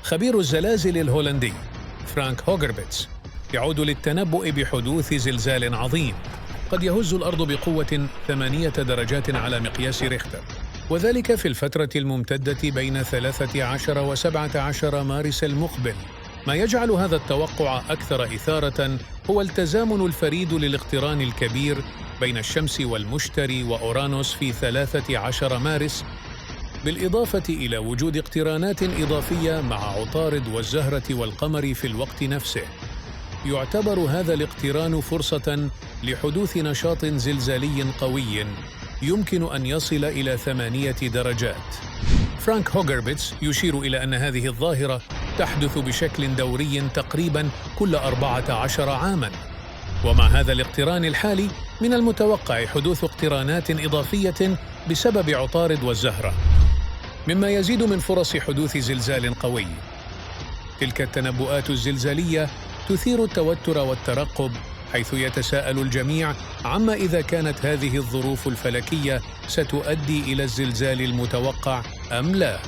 خبير الزلازل الهولندي فرانك هوغربيتس يعود للتنبؤ بحدوث زلزال عظيم قد يهز الأرض بقوة 8 درجات على مقياس ريختر، وذلك في الفترة الممتدة بين 13 و17 مارس المقبل. ما يجعل هذا التوقع أكثر إثارة هو التزامن الفريد للاقتران الكبير بين الشمس والمشتري وأورانوس في 13 مارس، بالإضافة إلى وجود اقترانات إضافية مع عطارد والزهرة والقمر في الوقت نفسه. يعتبر هذا الاقتران فرصة لحدوث نشاط زلزالي قوي يمكن أن يصل إلى 8 درجات. فرانك هوغربيتس يشير إلى أن هذه الظاهرة تحدث بشكل دوري تقريباً كل 14 عاماً، ومع هذا الاقتران الحالي من المتوقع حدوث اقترانات إضافية بسبب عطارد والزهرة، مما يزيد من فرص حدوث زلزال قوي. تلك التنبؤات الزلزالية تثير التوتر والترقب، حيث يتساءل الجميع عما إذا كانت هذه الظروف الفلكية ستؤدي إلى الزلزال المتوقع أم لا.